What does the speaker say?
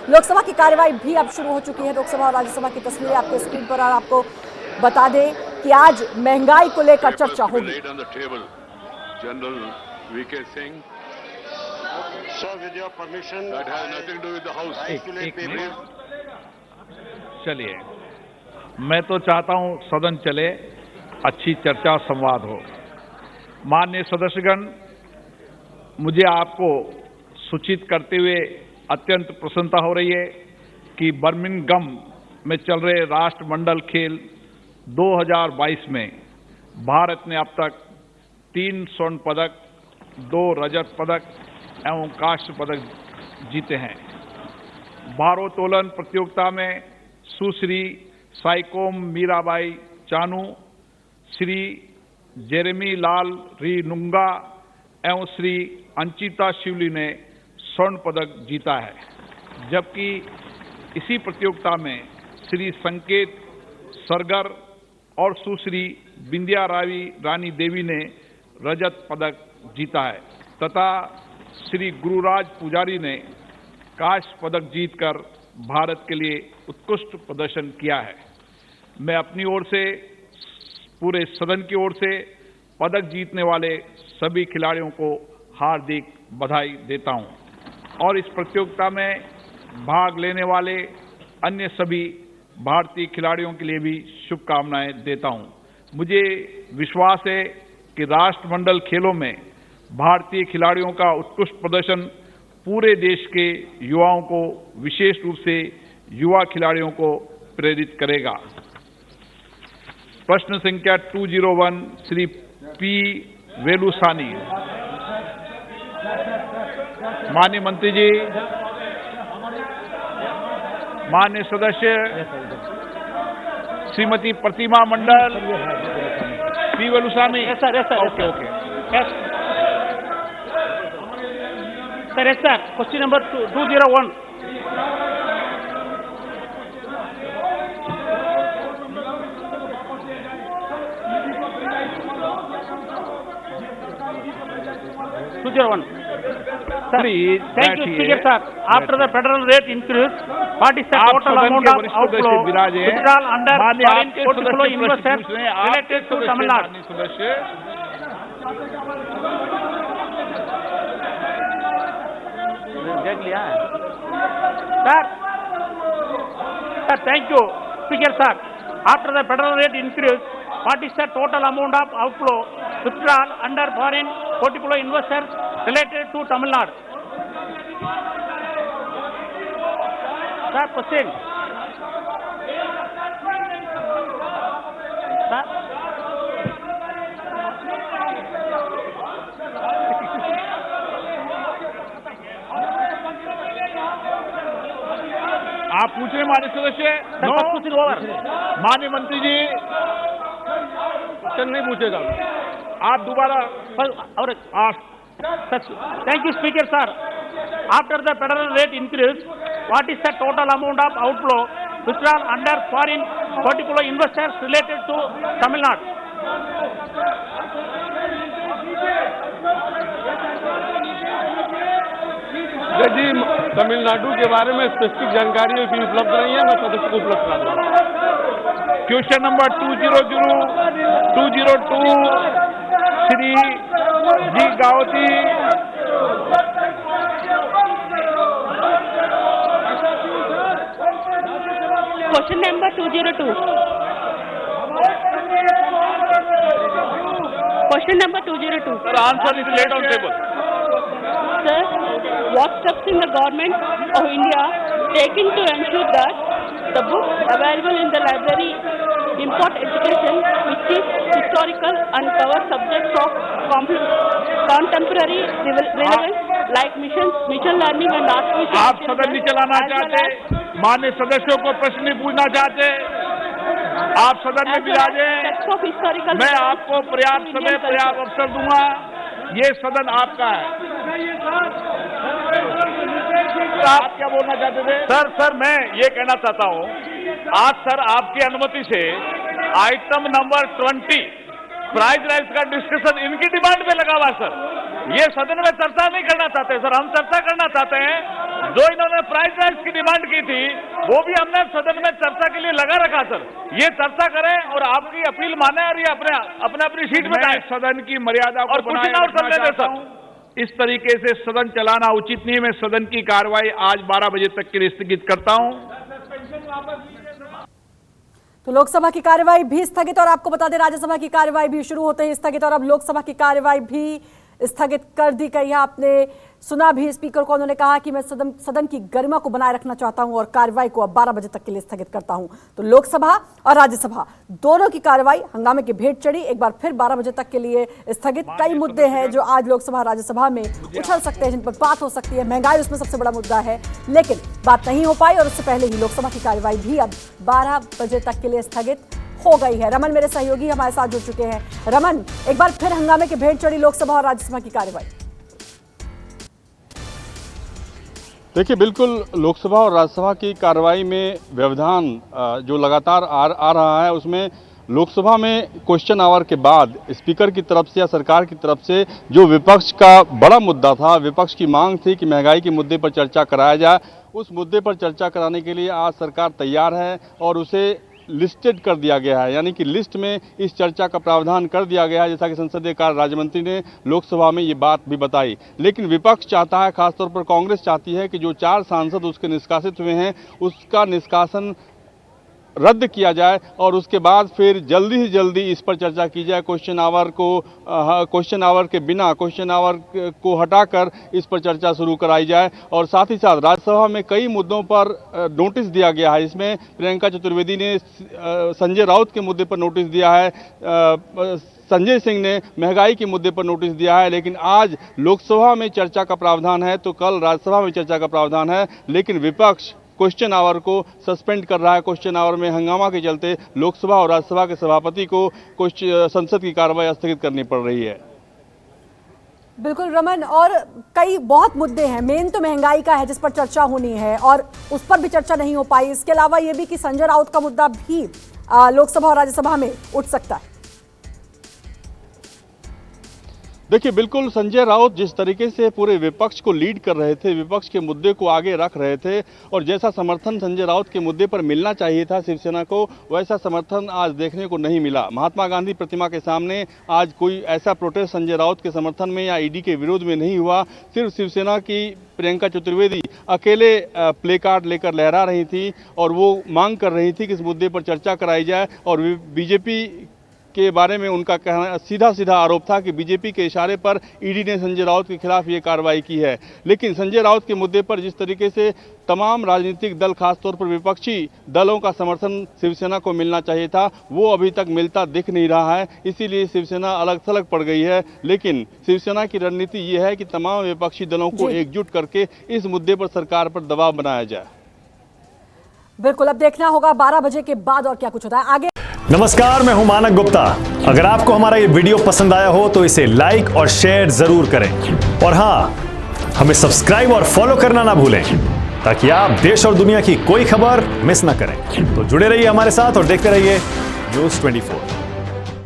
लोकसभा की कार्यवाही भी अब शुरू हो चुकी है। लोकसभा और राज्यसभा की तस्वीरें आपके स्क्रीन पर, और आपको बता दें कि आज महंगाई को लेकर चर्चा होगी। General VK Singh, Sir, with your permission, that has nothing to do with the house. isolate papers. चलिए, मैं तो चाहता हूं सदन चले, अच्छी चर्चा संवाद हो। माननीय सदस्यगण, मुझे आपको सूचित करते हुए अत्यंत प्रसन्नता हो रही है कि बर्मिंघम में चल रहे राष्ट्रमंडल खेल 2022 में भारत ने अब तक 3 स्वर्ण पदक, 2 रजत पदक एवं कांस्य पदक जीते हैं। भारोत्तोलन प्रतियोगिता में सुश्री साइकोम मीराबाई चानू, श्री जेरेमी लाल रीनुंगा एवं श्री अंचिता शिवली ने स्वर्ण पदक जीता है, जबकि इसी प्रतियोगिता में श्री संकेत सरगर और सुश्री बिंदिया रानी देवी ने रजत पदक जीता है तथा श्री गुरुराज पुजारी ने कांस्य पदक जीतकर भारत के लिए उत्कृष्ट प्रदर्शन किया है। मैं अपनी ओर से, पूरे सदन की ओर से पदक जीतने वाले सभी खिलाड़ियों को हार्दिक बधाई देता हूं और इस प्रतियोगिता में भाग लेने वाले अन्य सभी भारतीय खिलाड़ियों के लिए भी शुभकामनाएं देता हूं। मुझे विश्वास है कि राष्ट्रमंडल खेलों में भारतीय खिलाड़ियों का उत्कृष्ट प्रदर्शन पूरे देश के युवाओं को, विशेष रूप से युवा खिलाड़ियों को प्रेरित करेगा। प्रश्न संख्या 201 श्री पी वेलुसानी। माननीय मंत्री जी, माननीय सदस्य Shrimati Pratima Mandal, P Velusani. Okay. Sir, yes, sir. Question number 201. Sir, Please, thank you, Speaker sir. After the federal rate increase, what is the total amount of outflow withdrawal under foreign portfolio investors related to Tamil Nadu? Sir, thank you, Speaker sir. After the federal rate increase, what is the total amount of outflow withdrawal under foreign portfolio investors related to Tamil Nadu? Sir, question. Sir. आप पूछ रहे माननीय सदस्य? माननीय मंत्री जी question नहीं पूछेगा, आप दोबारा और thank you, Speaker sir. After the federal rate increase, what is the total amount of outflow withdrawal under foreign portfolio investors related to Tamil Nadu? जी, तमिलनाडु के बारे में स्पेसिफिक जानकारी भी उपलब्ध नहीं है, मैं सदस्य को उपलब्ध करा दूंगा। Question number 202 Shri ji गावती। Question number 202. Question number 202. Sir, answer is laid on table. Sir, what steps in the government of India taken to ensure that the books available in the library impart education which is historical and cover subjects of contemporary relevance like mission learning and artificial आप सदन नहीं चलाना चाहते, माननीय सदस्यों को प्रश्न नहीं पूछना चाहते, आप सदन में विराजे। मैं आपको पर्याप्त समय, पर्याप्त अवसर दूंगा। ये सदन आपका है। आप क्या बोलना चाहते थे? सर मैं ये कहना चाहता हूँ, आज सर आपकी अनुमति से आइटम नंबर 20 प्राइज राइट्स का डिस्कशन इनकी डिमांड पे लगा हुआ है सर। ये सदन में चर्चा नहीं करना चाहते सर, हम चर्चा करना चाहते हैं। जो इन्होंने प्राइस राइज की डिमांड की थी वो भी हमने सदन में चर्चा के लिए लगा रखा सर। ये चर्चा करें और आपकी अपील माने और ये अपनी सीट में जाए। सदन की मर्यादा को और कुछ ना और चलने दे सर। इस तरीके से सदन चलाना उचित नहीं है। मैं सदन की कार्रवाई आज 12 बजे तक के लिए स्थगित करता हूं। तो लोकसभा की कार्यवाही भी स्थगित, और आपको बता दें राज्यसभा की कार्यवाही भी शुरू होते ही स्थगित, और अब लोकसभा की कार्यवाही भी स्थगित कर दी गई है। आपने सुना भी स्पीकर को, उन्होंने कहा कि मैं सदन की गरिमा को बनाए रखना चाहता हूं और कार्रवाई को अब 12 बजे तक के लिए स्थगित करता हूं। तो लोकसभा और राज्यसभा दोनों की कार्रवाई हंगामे की भेंट चढ़ी, एक बार फिर 12 बजे तक के लिए स्थगित। कई मुद्दे हैं जो आज लोकसभा राज्यसभा में उछल सकते हैं, जिन पर बात हो सकती है। महंगाई उसमें सबसे बड़ा मुद्दा है, लेकिन बात नहीं हो पाई और उससे पहले ही लोकसभा की कार्यवाही भी अब 12 बजे तक के लिए स्थगित हो गई है। रमन मेरे सहयोगी हमारे साथ जुड़ चुके हैं। रमन, एक बार फिर हंगामे की भेंट चढ़ी लोकसभा और राज्यसभा की कार्यवाही। देखिए, बिल्कुल लोकसभा और राज्यसभा की कार्रवाई में व्यवधान जो लगातार आ रहा है, उसमें लोकसभा में क्वेश्चन आवर के बाद स्पीकर की तरफ से या सरकार की तरफ से जो विपक्ष का बड़ा मुद्दा था, विपक्ष की मांग थी कि महंगाई के मुद्दे पर चर्चा कराया जाए, उस मुद्दे पर चर्चा कराने के लिए आज सरकार तैयार है और उसे लिस्टेड कर दिया गया है, यानी कि लिस्ट में इस चर्चा का प्रावधान कर दिया गया है, जैसा कि संसदीय कार्य राज्य मंत्री ने लोकसभा में ये बात भी बताई। लेकिन विपक्ष चाहता है, खासतौर पर कांग्रेस चाहती है कि जो 4 सांसद उसके निष्कासित हुए हैं उसका निष्कासन रद्द किया जाए और उसके बाद फिर जल्दी से जल्दी इस पर चर्चा की जाए। क्वेश्चन आवर के बिना, क्वेश्चन आवर को हटाकर इस पर चर्चा शुरू कराई जाए। और साथ ही साथ राज्यसभा में कई मुद्दों पर नोटिस दिया गया है। इसमें प्रियंका चतुर्वेदी ने संजय राउत के मुद्दे पर नोटिस दिया है, संजय सिंह ने महंगाई के मुद्दे पर नोटिस दिया है। लेकिन आज लोकसभा में चर्चा का प्रावधान है तो कल राज्यसभा में चर्चा का प्रावधान है। लेकिन विपक्ष क्वेश्चन आवर को सस्पेंड कर रहा है। क्वेश्चन आवर में हंगामा के चलते लोकसभा और राज्यसभा के सभापति को संसद की कार्रवाई स्थगित करनी पड़ रही है। बिल्कुल रमन, और कई बहुत मुद्दे हैं। मेन तो महंगाई का है जिस पर चर्चा होनी है और उस पर भी चर्चा नहीं हो पाई। इसके अलावा ये भी कि संजय राउत का मुद्दा भी लोकसभा और राज्यसभा में उठ सकता है। देखिए, बिल्कुल संजय राउत जिस तरीके से पूरे विपक्ष को लीड कर रहे थे, विपक्ष के मुद्दे को आगे रख रहे थे और जैसा समर्थन संजय राउत के मुद्दे पर मिलना चाहिए था शिवसेना को, वैसा समर्थन आज देखने को नहीं मिला। महात्मा गांधी प्रतिमा के सामने आज कोई ऐसा प्रोटेस्ट संजय राउत के समर्थन में या ईडी के विरोध में नहीं हुआ। सिर्फ शिवसेना की प्रियंका चतुर्वेदी अकेले प्ले कार्ड लेकर लहरा रही थी और वो मांग कर रही थी कि इस मुद्दे पर चर्चा कराई जाए। और बीजेपी के बारे में उनका कहना सीधा आरोप था कि बीजेपी के इशारे पर ईडी ने संजय राउत के खिलाफ ये कार्रवाई की है। लेकिन संजय राउत के मुद्दे पर जिस तरीके से तमाम राजनीतिक दल, खासतौर पर विपक्षी दलों का समर्थन शिवसेना को मिलना चाहिए था, वो अभी तक मिलता दिख नहीं रहा है। इसीलिए शिवसेना अलग थलग पड़ गई है। लेकिन शिवसेना की रणनीति ये है कि तमाम विपक्षी दलों को एकजुट करके इस मुद्दे पर सरकार पर दबाव बनाया जाए। बिल्कुल, अब देखना होगा 12 बजे के बाद और क्या कुछ होता है आगे। नमस्कार, मैं हूं मानक गुप्ता। अगर आपको हमारा ये वीडियो पसंद आया हो तो इसे लाइक और शेयर जरूर करें और हां, हमें सब्सक्राइब और फॉलो करना ना भूलें ताकि आप देश और दुनिया की कोई खबर मिस ना करें। तो जुड़े रहिए हमारे साथ और देखते रहिए न्यूज़ 24।